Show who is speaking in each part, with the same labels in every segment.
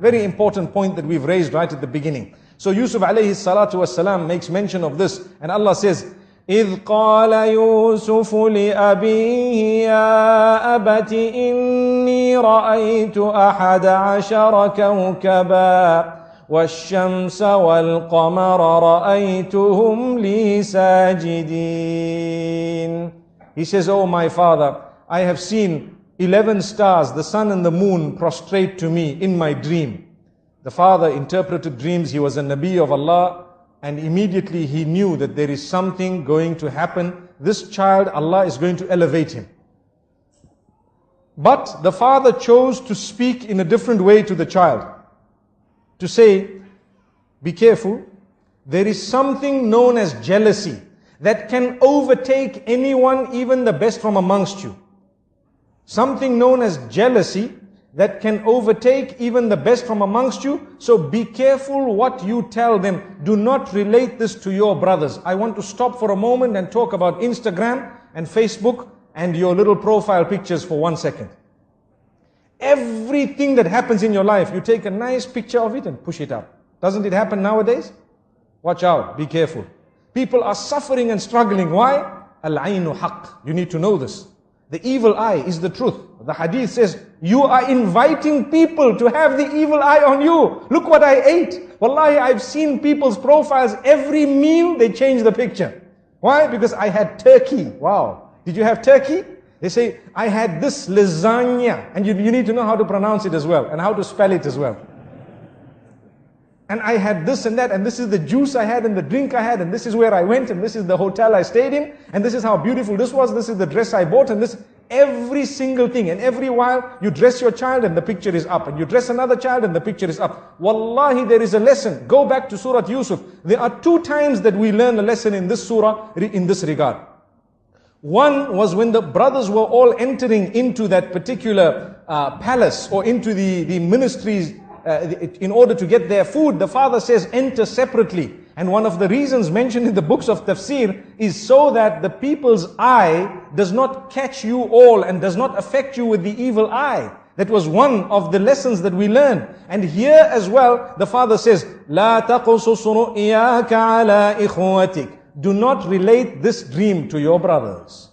Speaker 1: Very important point that we've raised right at the beginning. So Yusuf alayhi salatu wasalam makes mention of this, and Allah says, إِذْ قَالَ يُوسُفُ لِأَبِيهِ يَا أَبَتِ إِنِّي رَأَيْتُ أَحَدَ عَشَرَ كَوْكَبًا وَالشَّمْسَ وَالْقَمَرَ رَأَيْتُهُمْ لِي سَاجِدِينَ. He says, oh my father, I have seen 11 stars, the sun and the moon, prostrate to me in my dream. The father interpreted dreams. He was a Nabi of Allah, and immediately he knew that there is something going to happen. This child, Allah is going to elevate him. But the father chose to speak in a different way to the child. To say, be careful, there is something known as jealousy that can overtake anyone, even the best from amongst you. Something known as jealousy that can overtake even the best from amongst you. So be careful what you tell them. Do not relate this to your brothers. I want to stop for a moment and talk about Instagram and Facebook and your little profile pictures for 1 second. Everything that happens in your life, you take a nice picture of it and push it up. Doesn't it happen nowadays? Watch out, be careful. People are suffering and struggling. Why? Al-aynu haqq. You need to know this. The evil eye is the truth. The hadith says, you are inviting people to have the evil eye on you. Look what I ate. Wallahi, I've seen people's profiles. Every meal, they change the picture. Why? Because I had turkey. Wow. Did you have turkey? They say, I had this lasagna. And you need to know how to pronounce it as well, and how to spell it as well. And I had this and that, and this is the juice I had, and the drink I had, and this is where I went, and this is the hotel I stayed in, and this is how beautiful this was, this is the dress I bought, and this, every single thing. And every while, you dress your child and the picture is up, and you dress another child and the picture is up. Wallahi, there is a lesson. Go back to Surah Yusuf. There are 2 times that we learn a lesson in this surah, in this regard. One was when the brothers were all entering into that particular palace, or into the ministries, in order to get their food. The father says, enter separately. And one of the reasons mentioned in the books of tafsir is so that the people's eye does not catch you all and does not affect you with the evil eye. That was one of the lessons that we learned. And here as well, the father says, لا تقصص رؤياك على إخوتك. Do not relate this dream to your brothers.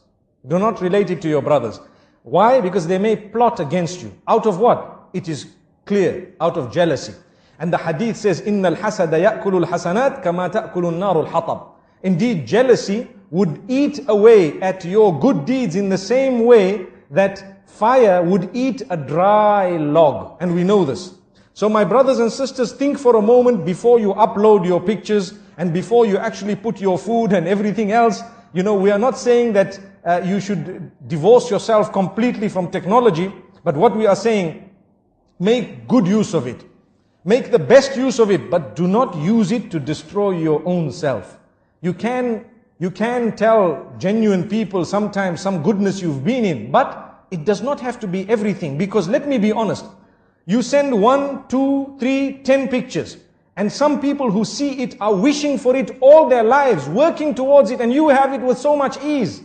Speaker 1: Do not relate it to your brothers. Why? Because they may plot against you. Out of what? It is clear, out of jealousy. And the hadith says, إِنَّ الْحَسَدَ يَأْكُلُ الْحَسَنَاتِ كَمَا تَأْكُلُ النَّارُ الْحَطَبِ. Indeed, jealousy would eat away at your good deeds in the same way that fire would eat a dry log. And we know this. So my brothers and sisters, think for a moment before you upload your pictures and before you actually put your food and everything else. You know, we are not saying that you should divorce yourself completely from technology, but what we are saying, make good use of it. Make the best use of it, but do not use it to destroy your own self. You can tell genuine people sometimes some goodness you've been in, but it does not have to be everything. Because let me be honest, you send 1, 2, 3, 10 pictures, and some people who see it are wishing for it all their lives, working towards it, and you have it with so much ease.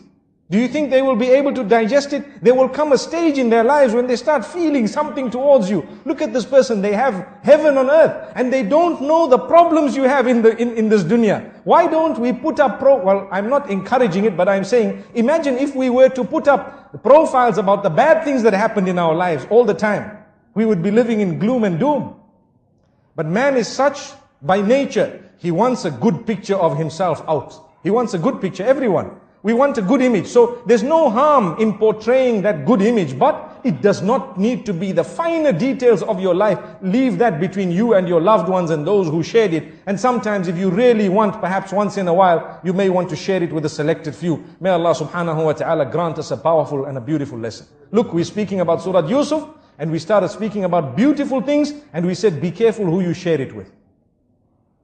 Speaker 1: Do you think they will be able to digest it? There will come a stage in their lives when they start feeling something towards you. Look at this person, they have heaven on earth, and they don't know the problems you have in this dunya. Why don't we put up well, I'm not encouraging it, but I'm saying, imagine if we were to put up profiles about the bad things that happened in our lives all the time. We would be living in gloom and doom. But man is such by nature, he wants a good picture of himself out. He wants a good picture, everyone. We want a good image. So there's no harm in portraying that good image, but it does not need to be the finer details of your life. Leave that between you and your loved ones and those who shared it. And sometimes if you really want, perhaps once in a while, you may want to share it with a selected few. May Allah subhanahu wa ta'ala grant us a powerful and a beautiful lesson. Look, we're speaking about Surah Yusuf, and we started speaking about beautiful things, and we said, be careful who you share it with.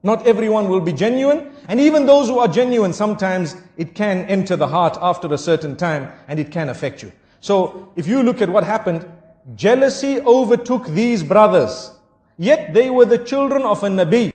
Speaker 1: Not everyone will be genuine, and even those who are genuine, sometimes it can enter the heart after a certain time, and it can affect you. So, if you look at what happened, jealousy overtook these brothers, yet they were the children of a Nabi.